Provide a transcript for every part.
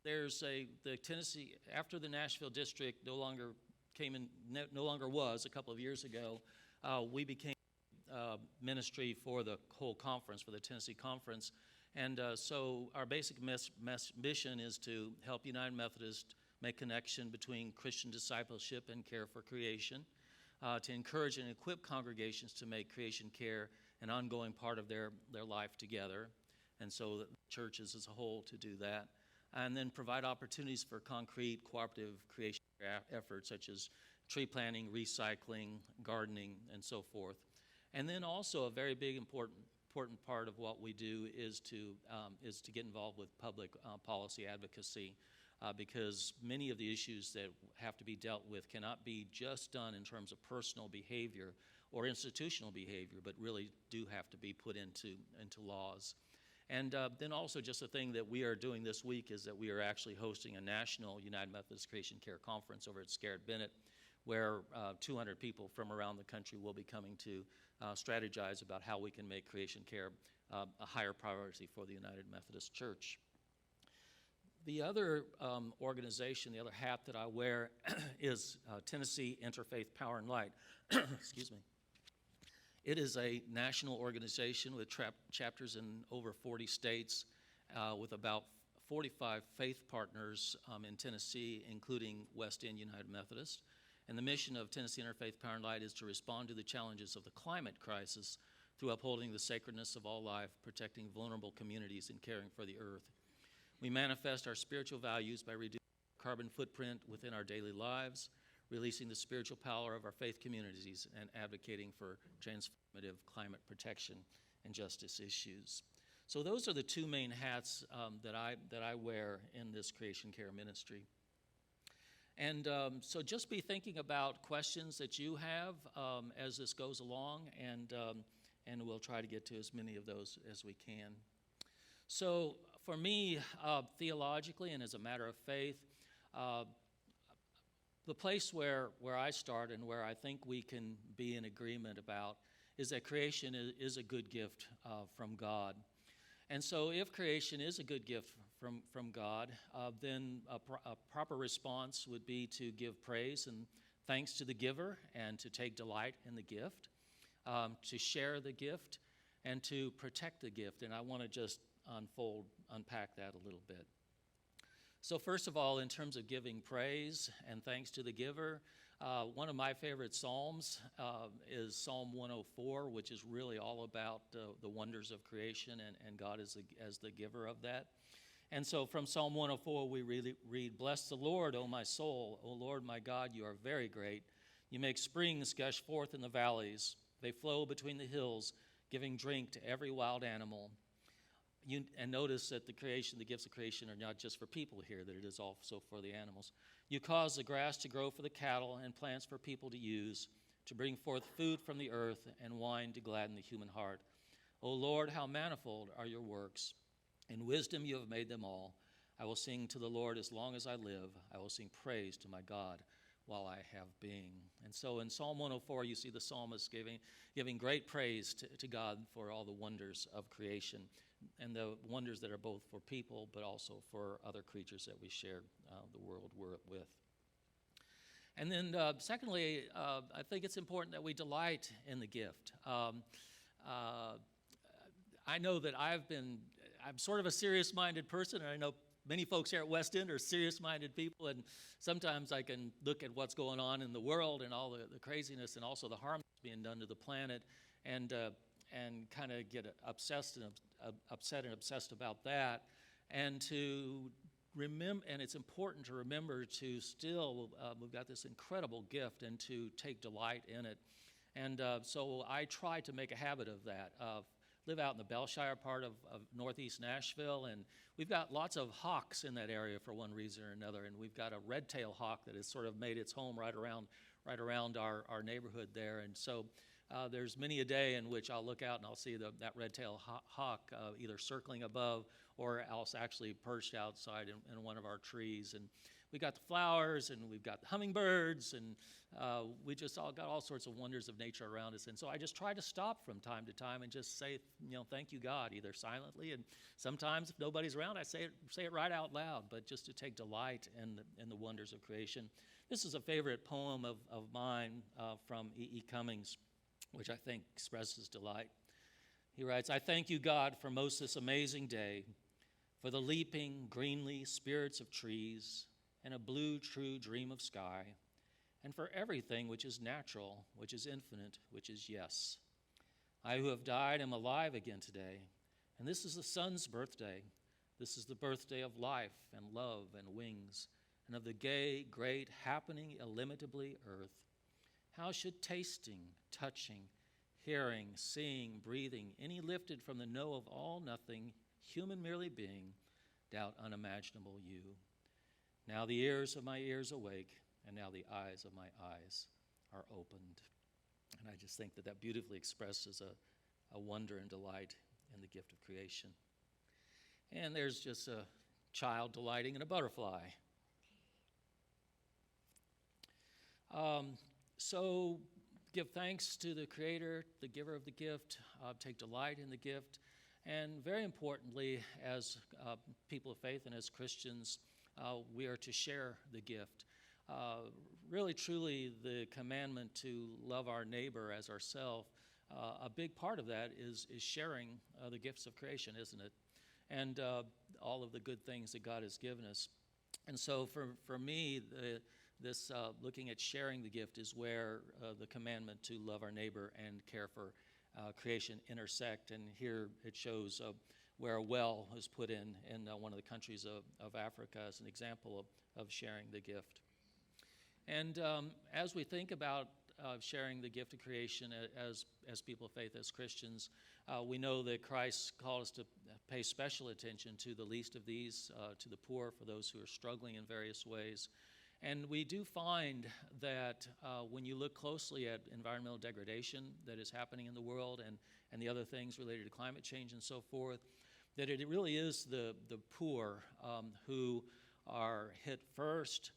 there's the Tennessee, after the Nashville district no longer no longer was a couple of years ago, we became ministry for the whole conference, for the Tennessee conference. And so our basic mission is to help United Methodist make connection between Christian discipleship and care for creation, to encourage and equip congregations to make creation care an ongoing part of their life together, and so the churches as a whole to do that, and then provide opportunities for concrete cooperative creation efforts such as tree planting, recycling, gardening, and so forth. And then also a very big important part of what we do is to get involved with public policy advocacy, because many of the issues that have to be dealt with cannot be just done in terms of personal behavior or institutional behavior, but really do have to be put into laws. And then also just a thing that we are doing this week is that we are actually hosting a national United Methodist Creation Care Conference over at Scarrett Bennett, where 200 people from around the country will be coming to strategize about how we can make creation care a higher priority for the United Methodist Church. The other organization, the other hat that I wear is Tennessee Interfaith Power and Light. Excuse me. It is a national organization with chapters in over 40 states, with about 45 faith partners in Tennessee, including West End United Methodist. And the mission of Tennessee Interfaith Power and Light is to respond to the challenges of the climate crisis through upholding the sacredness of all life, protecting vulnerable communities, and caring for the earth. We manifest our spiritual values by reducing our carbon footprint within our daily lives, releasing the spiritual power of our faith communities, and advocating for transformative climate protection and justice issues. So those are the two main hats that I wear in this creation care ministry. And so just be thinking about questions that you have as this goes along, and we'll try to get to as many of those as we can. So for me, theologically and as a matter of faith, the place where I start and where I think we can be in agreement about is that creation is a good gift from God. And so if creation is a good gift from God, then a proper response would be to give praise and thanks to the giver and to take delight in the gift, to share the gift, and to protect the gift. And I want to just unpack that a little bit. So first of all, in terms of giving praise and thanks to the giver, one of my favorite psalms is Psalm 104, which is really all about the wonders of creation and God as the giver of that. And so from Psalm 104, we read, "Bless the Lord, O my soul. O Lord, my God, you are very great. You make springs gush forth in the valleys. They flow between the hills, giving drink to every wild animal." And notice that the gifts of creation are not just for people here, that it is also for the animals. "You cause the grass to grow for the cattle and plants for people to use, to bring forth food from the earth and wine to gladden the human heart. O Lord, how manifold are your works. In wisdom you have made them all. I will sing to the Lord as long as I live. I will sing praise to my God while I have being." And so in Psalm 104, you see the psalmist giving great praise to God for all the wonders of creation, and the wonders that are both for people but also for other creatures that we share the world with. And then secondly, I think it's important that we delight in the gift. I know that I'm sort of a serious-minded person, and I know many folks here at West End are serious-minded people, and sometimes I can look at what's going on in the world and all the craziness and also the harm that's being done to the planet, and kind of get upset and obsessed about that, and to remember. And it's important to remember to still we've got this incredible gift, and to take delight in it. And so I try to make a habit of that. Live out in the Bellshire part of northeast Nashville, and we've got lots of hawks in that area for one reason or another, and we've got a red-tailed hawk that has sort of made its home right around our neighborhood there. And so there's many a day in which I'll look out and I'll see that red-tailed hawk either circling above or else actually perched outside in one of our trees. And we got the flowers, and we've got the hummingbirds, and we just all got all sorts of wonders of nature around us. And so I just try to stop from time to time and just say, thank you, God, either silently, and sometimes if nobody's around, I say it right out loud, but just to take delight in the wonders of creation. This is a favorite poem of mine from E.E. Cummings, which I think expresses delight. He writes, I thank you, God, for most this amazing day, for the leaping, greenly spirits of trees, and a blue, true dream of sky, and for everything which is natural, which is infinite, which is yes. I who have died am alive again today, and this is the sun's birthday. This is the birthday of life and love and wings, and of the gay, great, happening illimitably earth. How should tasting, touching, hearing, seeing, breathing, any lifted from the know of all nothing, human merely being, doubt unimaginable you? Now the ears of my ears awake, and now the eyes of my eyes are opened. And I just think that beautifully expresses a wonder and delight in the gift of creation. And there's just a child delighting in a butterfly. So give thanks to the Creator, the giver of the gift, take delight in the gift, and very importantly, as people of faith and as Christians, we are to share the gift. Really, truly, the commandment to love our neighbor as ourselves, a big part of that is sharing the gifts of creation, isn't it? And all of the good things that God has given us. And so for me, this looking at sharing the gift is where the commandment to love our neighbor and care for creation intersect. And here it shows where a well was put in one of the countries of Africa as an example of sharing the gift. And as we think about sharing the gift of creation as people of faith, as Christians, we know that Christ called us to pay special attention to the least of these, to the poor, for those who are struggling in various ways. And we do find that when you look closely at environmental degradation that is happening in the world and the other things related to climate change and so forth, that it really is the poor who are hit first,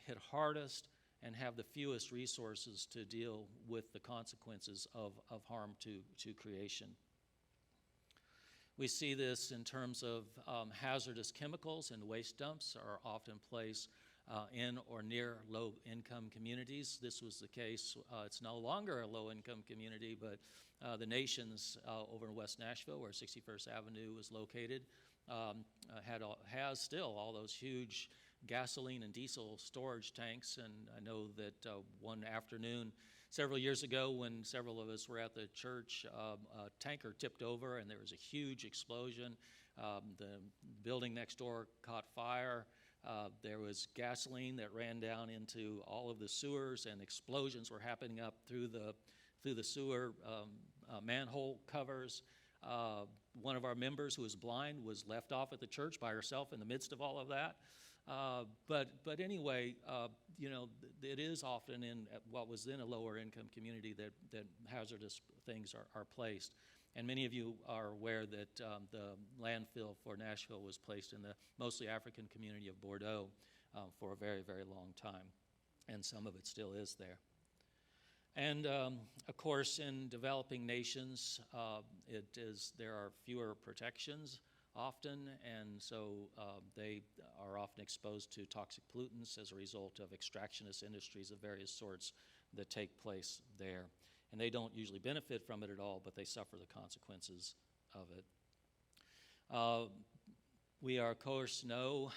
hit hardest, and have the fewest resources to deal with the consequences of harm to creation. We see this in terms of hazardous chemicals, and waste dumps are often placed in or near low-income communities. This was the case. It's no longer a low-income community, but the Nations over in West Nashville, where 61st Avenue is located, has still all those huge gasoline and diesel storage tanks. And I know that one afternoon several years ago, when several of us were at the church, a tanker tipped over and there was a huge explosion. The building next door caught fire. There was gasoline that ran down into all of the sewers, and explosions were happening up through the sewer manhole covers. One of our members, who was blind, was left off at the church by herself in the midst of all of that. But anyway, it is often in what was then a lower income community that hazardous things are placed. And many of you are aware that the landfill for Nashville was placed in the mostly African community of Bordeaux for a very, very long time. And some of it still is there. And of course, in developing nations, there are fewer protections often, and so they are often exposed to toxic pollutants as a result of extractionist industries of various sorts that take place there. And they don't usually benefit from it at all, but they suffer the consequences of it. We, of course, know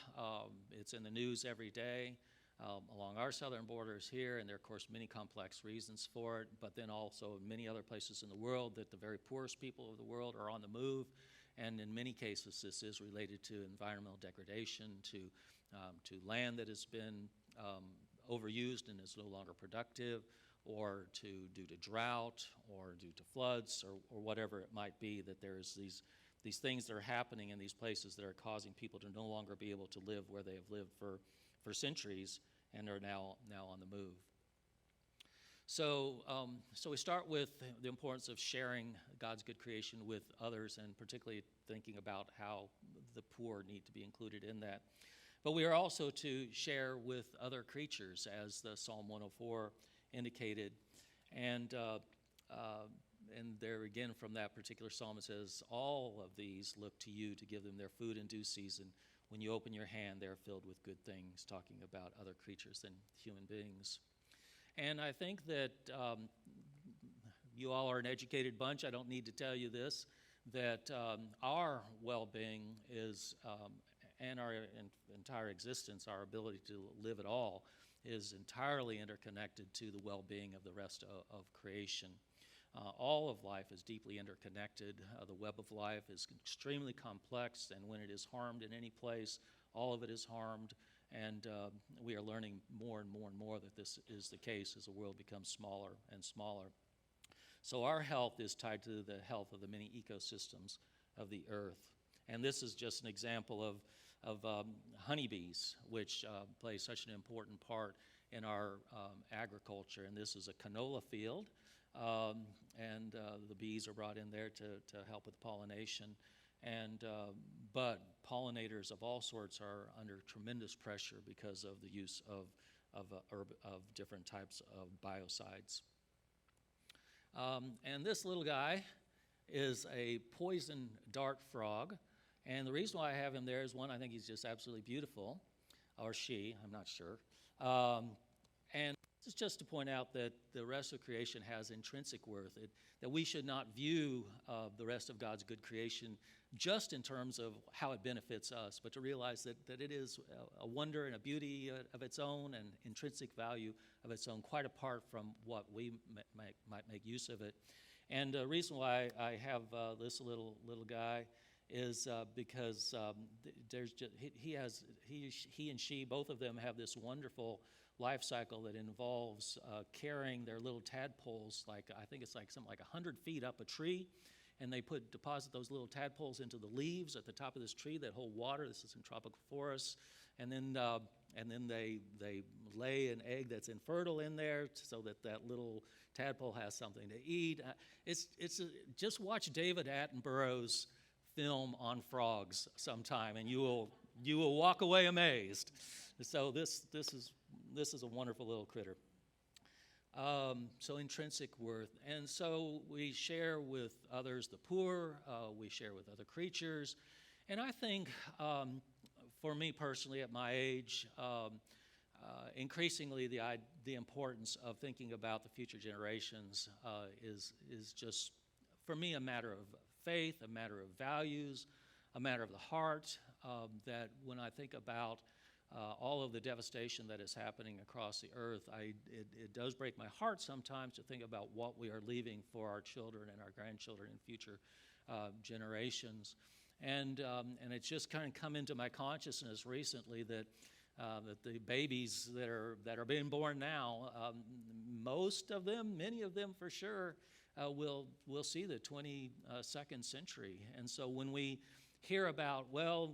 it's in the news every day along our southern borders here, and there are, of course, many complex reasons for it, but then also in many other places in the world that the very poorest people of the world are on the move. And in many cases, this is related to environmental degradation, to land that has been overused and is no longer productive, or due to drought, or due to floods, or whatever it might be, that there's these things that are happening in these places that are causing people to no longer be able to live where they have lived for centuries and are now on the move. So we start with the importance of sharing God's good creation with others, and particularly thinking about how the poor need to be included in that. But we are also to share with other creatures, as the Psalm 104 indicated. And there again, from that particular psalm, it says, all of these look to you to give them their food in due season. When you open your hand, they're filled with good things, talking about other creatures than human beings. And I think that you all are an educated bunch. I don't need to tell you this, that our well-being is, and our entire existence, our ability to live at all, is entirely interconnected to the well-being of the rest of creation. All of life is deeply interconnected. The web of life is extremely complex, and when it is harmed in any place, all of it is harmed. And we are learning more and more and more that this is the case as the world becomes smaller and smaller. So our health is tied to the health of the many ecosystems of the earth. And this is just an example of honeybees, which play such an important part in our agriculture. And this is a canola field. And the bees are brought in there to help with pollination. But pollinators of all sorts are under tremendous pressure because of the use of different types of biocides. And this little guy is a poison dart frog. And the reason why I have him there is, one, I think he's just absolutely beautiful, or she, I'm not sure. And this is just to point out that the rest of creation has intrinsic worth, that we should not view the rest of God's good creation just in terms of how it benefits us, but to realize that it is a wonder and a beauty of its own and intrinsic value of its own, quite apart from what we might make use of it. And the reason why I have this little guy is because there's just, he and she, both of them have this wonderful life cycle that involves carrying their little tadpoles, I think it's something like 100 feet up a tree, and they deposit those little tadpoles into the leaves at the top of this tree that hold water. This is in tropical forests, and then they lay an egg that's infertile in there so that little tadpole has something to eat. Just watch David Attenborough's film on frogs sometime, and you will walk away amazed. So this is a wonderful little critter. So intrinsic worth. And so we share with others the poor, we share with other creatures. And I think, for me personally, at my age, increasingly the importance of thinking about the future generations is just, for me, a matter of faith, a matter of values, a matter of the heart, that when I think about all of the devastation that is happening across the earth, it does break my heart sometimes to think about what we are leaving for our children and our grandchildren and future generations. And it's just kind of come into my consciousness recently that the babies that are being born now, most of them, many of them for sure, will see the 22nd century. And so when we hear about, and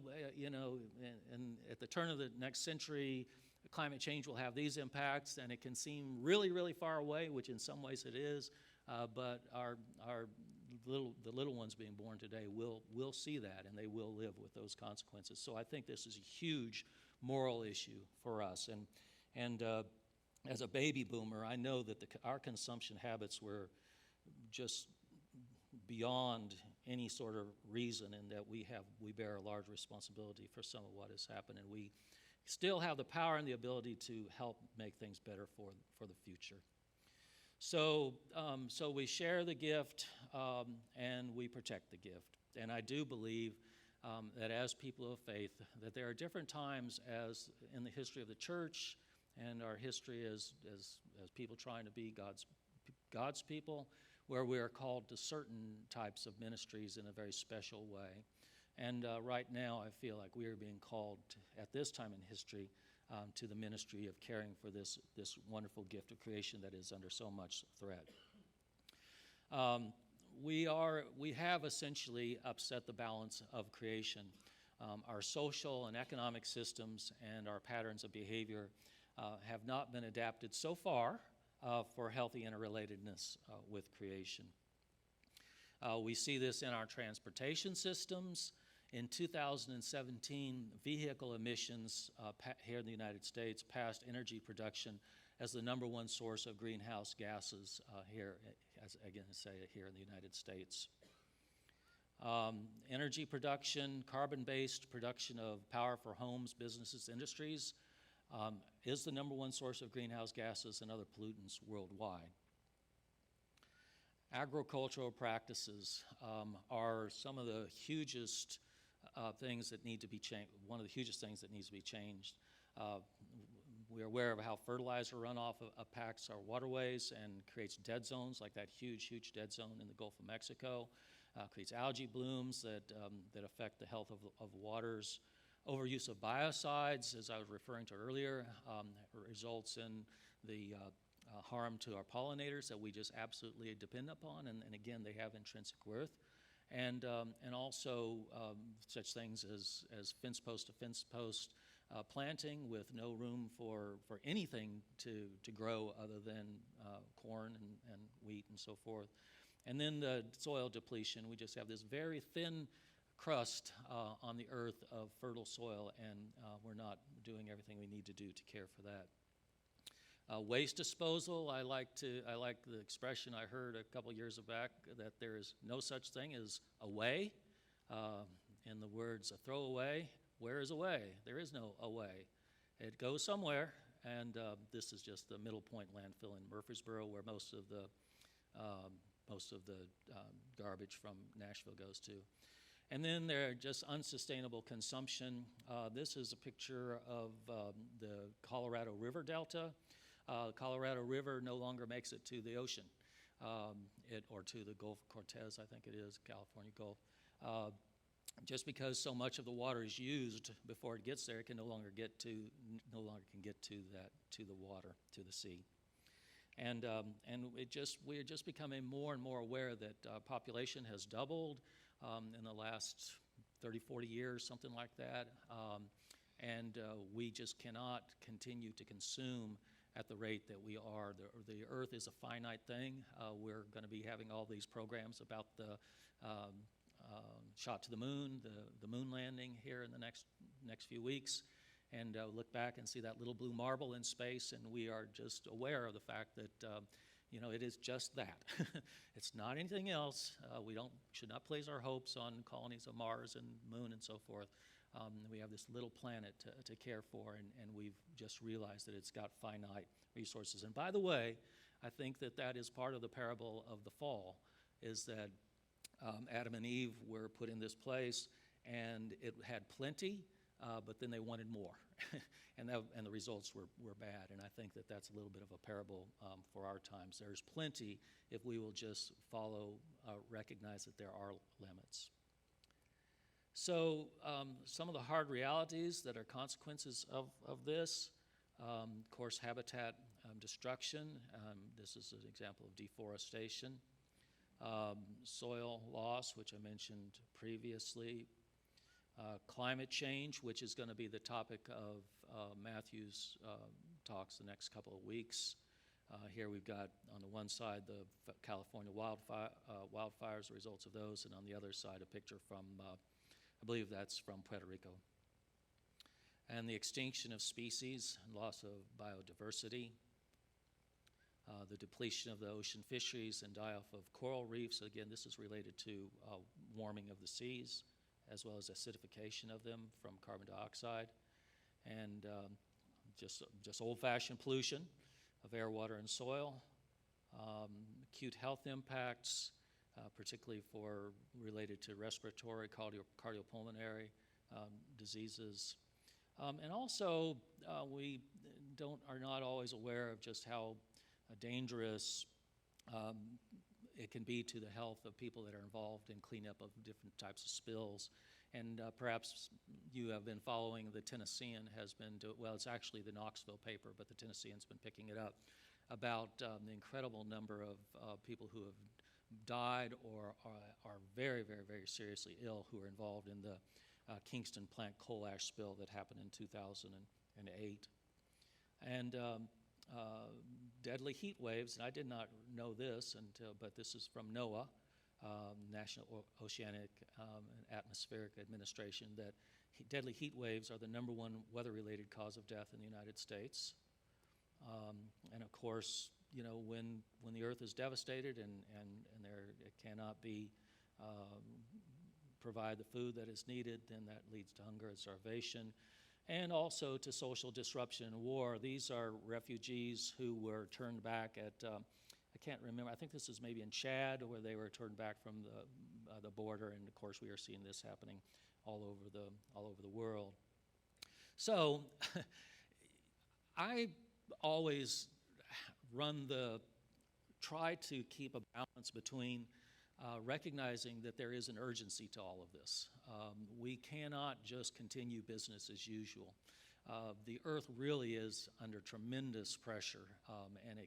at the turn of the next century, climate change will have these impacts, and it can seem really, really far away, which in some ways it is, but the little ones being born today will see that, and they will live with those consequences. So I think this is a huge moral issue for us. And as a baby boomer, I know that our consumption habits were just beyond any sort of reason, and that we bear a large responsibility for some of what has happened, and we still have the power and the ability to help make things better for the future. So we share the gift, and we protect the gift. And I do believe that as people of faith, that there are different times as in the history of the church and our history as people trying to be God's people, where we are called to certain types of ministries in a very special way. And right now, I feel like we are being called at this time in history to the ministry of caring for this wonderful gift of creation that is under so much threat. We have essentially upset the balance of creation. Our social and economic systems and our patterns of behavior have not been adapted so far for healthy interrelatedness with creation. We see this in our transportation systems, In 2017, vehicle emissions here in the United States passed energy production as the #1 source of greenhouse gases here, as again I say, here in the United States. Energy production, carbon-based production of power for homes, businesses, industries, is the #1 source of greenhouse gases and other pollutants worldwide. Agricultural practices are some of the hugest things that need to be changed, one of the hugest things that needs to be changed. We're aware of how fertilizer runoff impacts our waterways and creates dead zones, like that huge dead zone in the Gulf of Mexico. Creates algae blooms that affect the health of waters. Overuse of biocides, as I was referring to earlier, results in the harm to our pollinators that we just absolutely depend upon, and again, they have intrinsic worth. And also such things as fence post to fence post planting with no room for anything to grow other than corn and wheat and so forth. And then the soil depletion. We just have this very thin crust on the earth of fertile soil, and we're not doing everything we need to do to care for that. Waste disposal. I like the expression I heard a couple years back that there is no such thing as away. In the words, a throwaway. Where is away? There is no away. It goes somewhere, and this is just the Middle Point landfill in Murfreesboro, where most of the garbage from Nashville goes to. And then there are just unsustainable consumption. This is a picture of the Colorado River Delta. Colorado River no longer makes it to the ocean, or to the Gulf of Cortez, I think it is, California Gulf. Just because so much of the water is used before it gets there, it can no longer get to the water, to the sea. And we're just becoming more and more aware that population has doubled in the last 30, 40 years, something like that. And we just cannot continue to consume at the rate that we are. The Earth is a finite thing. We're going to be having all these programs about the shot to the moon, the moon landing here in the next few weeks. And look back and see that little blue marble in space, and we are just aware of the fact that it is just that. It's not anything else. We should not place our hopes on colonies of Mars and Moon and so forth. We have this little planet to care for, and we've just realized that it's got finite resources. And by the way, I think that is part of the parable of the fall, is that Adam and Eve were put in this place, and it had plenty, but then they wanted more, and the results were bad. And I think that's a little bit of a parable for our times. There's plenty if we will just recognize that there are limits. So some of the hard realities that are consequences of this, of course, habitat destruction. This is an example of deforestation. Soil loss, which I mentioned previously. Climate change, which is going to be the topic of Matthew's talks the next couple of weeks. Here we've got on the one side the California wildfires, the results of those, and on the other side a picture from, I believe that's from Puerto Rico. And the extinction of species and loss of biodiversity. The depletion of the ocean fisheries and die-off of coral reefs. Again, this is related to warming of the seas, as well as acidification of them from carbon dioxide, and just old-fashioned pollution of air, water, and soil. Acute health impacts, particularly related to respiratory, cardiopulmonary diseases. And also, we are not always aware of just how dangerous it can be to the health of people that are involved in cleanup of different types of spills. And perhaps you have been following, the Tennessean has been, it's actually the Knoxville paper, but the Tennessean's been picking it up, about the incredible number of people who have died or are very, very, very seriously ill who are involved in the Kingston plant coal ash spill that happened in 2008. And deadly heat waves, and I did not know this but this is from NOAA. National Oceanic and Atmospheric Administration, that deadly heat waves are the #1 weather-related cause of death in the United States. And of course, you know, when the Earth is devastated and it cannot be provide the food that is needed, then that leads to hunger and starvation, and also to social disruption and war. These are refugees who were turned back at, I can't remember, I think this is maybe in Chad, where they were turned back from the border, and of course we are seeing this happening all over the world. So I always try to keep a balance between recognizing that there is an urgency to all of this. We cannot just continue business as usual. The Earth really is under tremendous pressure, and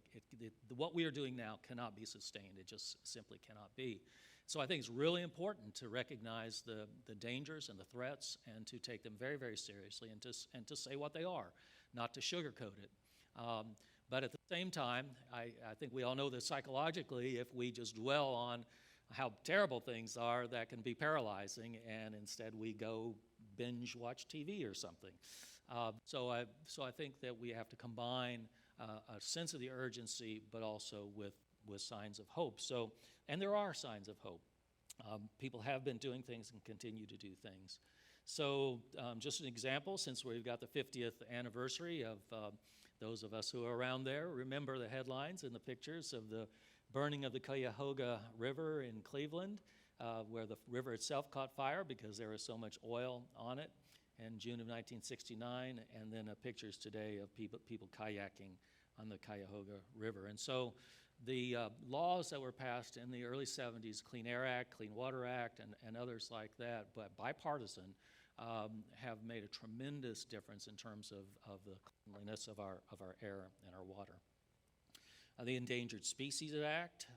what we are doing now cannot be sustained. It just simply cannot be. So I think it's really important to recognize the dangers and the threats, and to take them very, very seriously, and to say what they are, not to sugarcoat it. But at the same time, I think we all know that psychologically, if we just dwell on how terrible things are, that can be paralyzing, and instead we go binge watch TV or something. So I think that we have to combine a sense of the urgency, but also with signs of hope. And there are signs of hope. People have been doing things and continue to do things. So just an example, since we've got the 50th anniversary of those of us who are around there, remember the headlines and the pictures of the burning of the Cuyahoga River in Cleveland, where the river itself caught fire because there was so much oil on it in June of 1969, and then pictures today of people kayaking on the Cuyahoga River. And so the laws that were passed in the early 70s, Clean Air Act, Clean Water Act, and others like that, but bipartisan, have made a tremendous difference in terms of the cleanliness of our air and our water. The Endangered Species Act,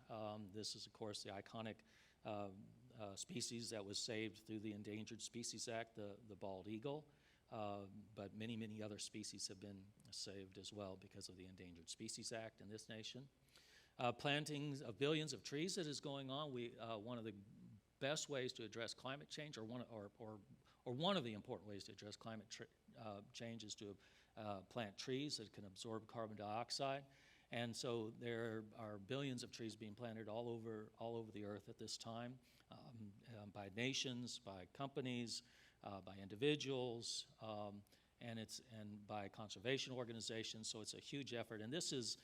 this is, of course, the iconic species that was saved through the Endangered Species Act, the bald eagle, but many, many other species have been saved as well because of the Endangered Species Act in this nation. Planting of billions of trees that is going on. One of the best ways to address climate change, or one of the important ways to address climate change, is to plant trees that can absorb carbon dioxide. And so there are billions of trees being planted all over the earth at this time, by nations, by companies, by individuals, and by conservation organizations. So it's a huge effort. And this is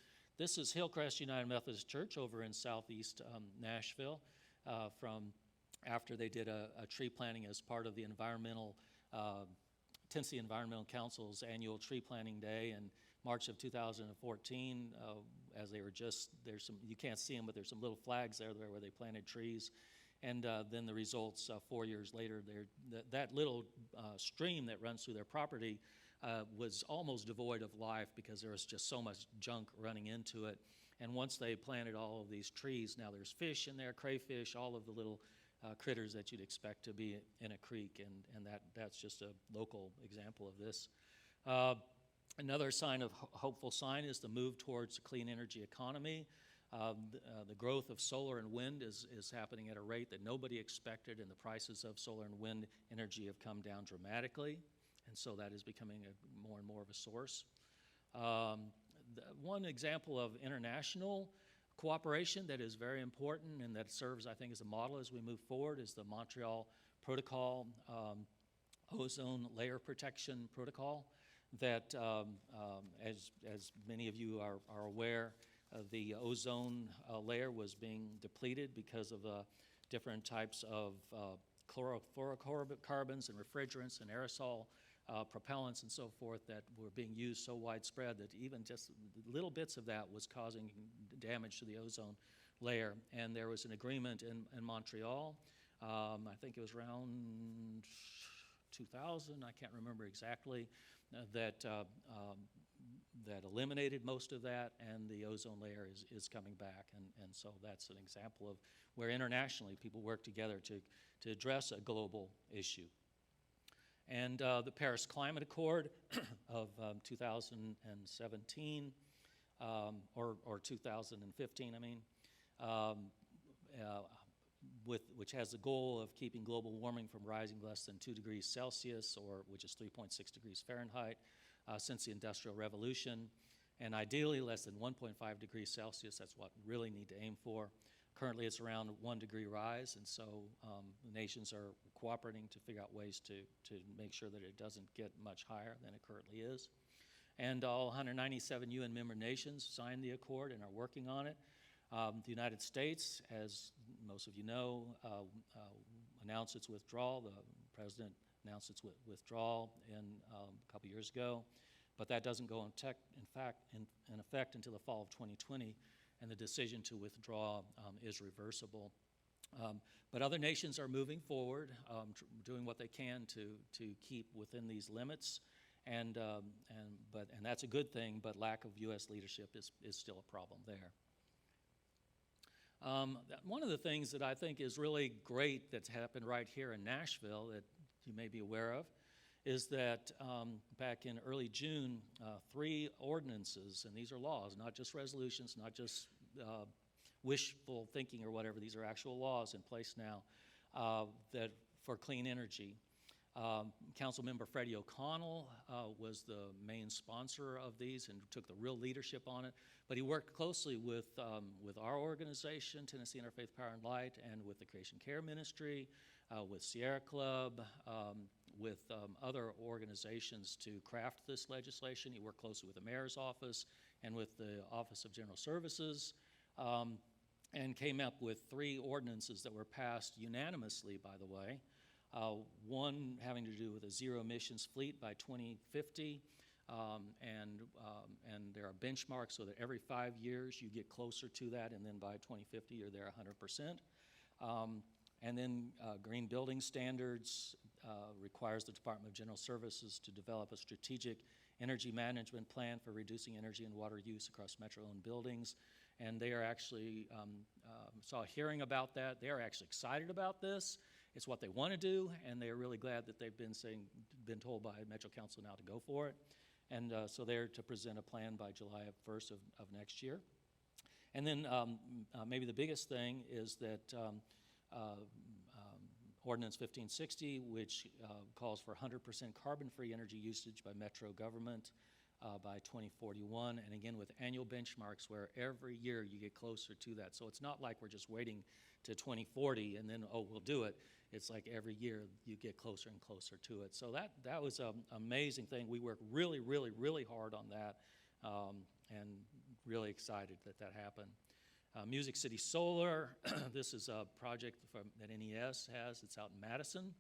Hillcrest United Methodist Church over in southeast Nashville, from after they did a tree planting as part of the Tennessee Environmental Council's annual tree planting day in March of 2014, as they were you can't see them, but there's some little flags there where they planted trees. And then the results 4 years later, that little stream that runs through their property was almost devoid of life because there was just so much junk running into it. And once they planted all of these trees, now there's fish in there, crayfish, all of the little critters that you'd expect to be in a creek, and that's just a local example of this. Another hopeful sign is the move towards a clean energy economy. The growth of solar and wind is happening at a rate that nobody expected, and the prices of solar and wind energy have come down dramatically, and so that is becoming more and more of a source. One example of international cooperation that is very important and that serves, I think, as a model as we move forward is the Montreal Protocol, ozone layer protection protocol, that, as many of you are aware, the ozone layer was being depleted because of different types of chlorofluorocarbons and refrigerants and aerosol propellants and so forth that were being used so widespread that even just little bits of that was causing damage to the ozone layer. And there was an agreement in Montreal, I think it was around 2000, I can't remember exactly, that eliminated most of that, and the ozone layer is coming back. And so that's an example of where internationally people work together to address a global issue. And the Paris Climate Accord of 2017, or 2015, which has the goal of keeping global warming from rising less than 2 degrees Celsius, which is 3.6 degrees Fahrenheit, since the Industrial Revolution, and ideally less than 1.5 degrees Celsius. That's what we really need to aim for. Currently, it's around 1 degree rise, and so the nations are cooperating to figure out ways to make sure that it doesn't get much higher than it currently is. And all 197 UN member nations signed the accord and are working on it. The United States, as most of you know, announced its withdrawal. The president announced its withdrawal a couple years ago, but that doesn't go in effect until the fall of 2020, and the decision to withdraw is reversible. But other nations are moving forward, doing what they can to keep within these limits, and that's a good thing. But lack of U.S. leadership is still a problem there. One of the things that I think is really great that's happened right here in Nashville that you may be aware of is that back in early June, 3 ordinances, and these are laws, not just resolutions, not just wishful thinking or whatever, these are actual laws in place now that for clean energy. Councilmember Freddie O'Connell was the main sponsor of these and took the real leadership on it. But he worked closely with our organization, Tennessee Interfaith Power and Light, and with the Creation Care Ministry, with Sierra Club, with other organizations to craft this legislation. He worked closely with the mayor's office and with the Office of General Services, and came up with 3 ordinances that were passed unanimously, by the way. One having to do with a zero emissions fleet by 2050, and there are benchmarks so that every 5 years you get closer to that, and then by 2050 you're there 100%. And then green building standards requires the Department of General Services to develop a strategic energy management plan for reducing energy and water use across metro-owned buildings. And they are actually, saw a hearing about that. They are actually excited about this. It's what they want to do, and they are really glad that they've been told by Metro Council now to go for it. And so they're to present a plan by July 1st of next year. And then maybe the biggest thing is that Ordinance 1560, which calls for 100% carbon-free energy usage by Metro government by 2041, and again with annual benchmarks where every year you get closer to that. So it's not like we're just waiting to 2040 and then, oh, we'll do it. It's like every year you get closer and closer to it. So that was an amazing thing. We worked really, really, really hard on that, and really excited that happened. Music City Solar, this is a project that NES has. It's out in Madison.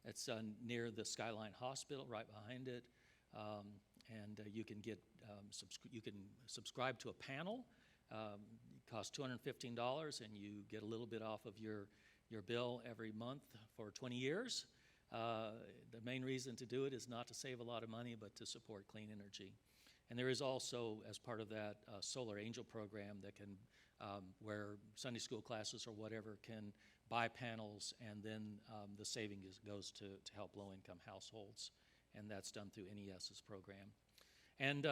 It's near the Skyline Hospital, right behind it. And you can get you can subscribe to a panel. It costs $215, and you get a little bit off of your bill every month for 20 years. The main reason to do it is not to save a lot of money, but to support clean energy. And there is also, as part of that, a Solar Angel program that can, where Sunday school classes or whatever can buy panels, and then the savings goes to help low-income households, and that's done through NES's program. And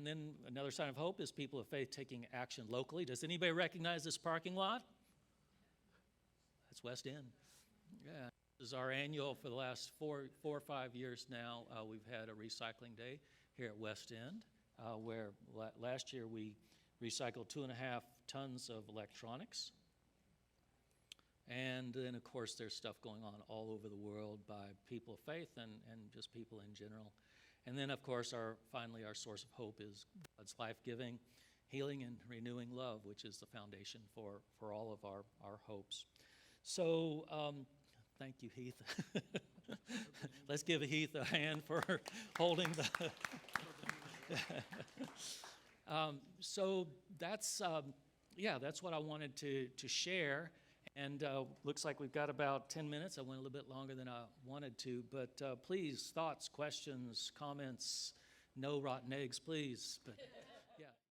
then another sign of hope is people of faith taking action locally. Does anybody recognize this parking lot? That's West End. Yeah, this is our annual for the last four or 5 years now. We've had a recycling day here at West End, where last year we recycled 2.5 tons of electronics. And then, of course, there's stuff going on all over the world by people of faith and just people in general. And then, of course, finally our source of hope is God's life-giving, healing, and renewing love, which is the foundation for all of our hopes. So thank you, Heath. Let's give Heath a hand for holding the... So that's what I wanted to share. And looks like we've got about 10 minutes. I went a little bit longer than I wanted to. But please, thoughts, questions, comments, no rotten eggs, please. But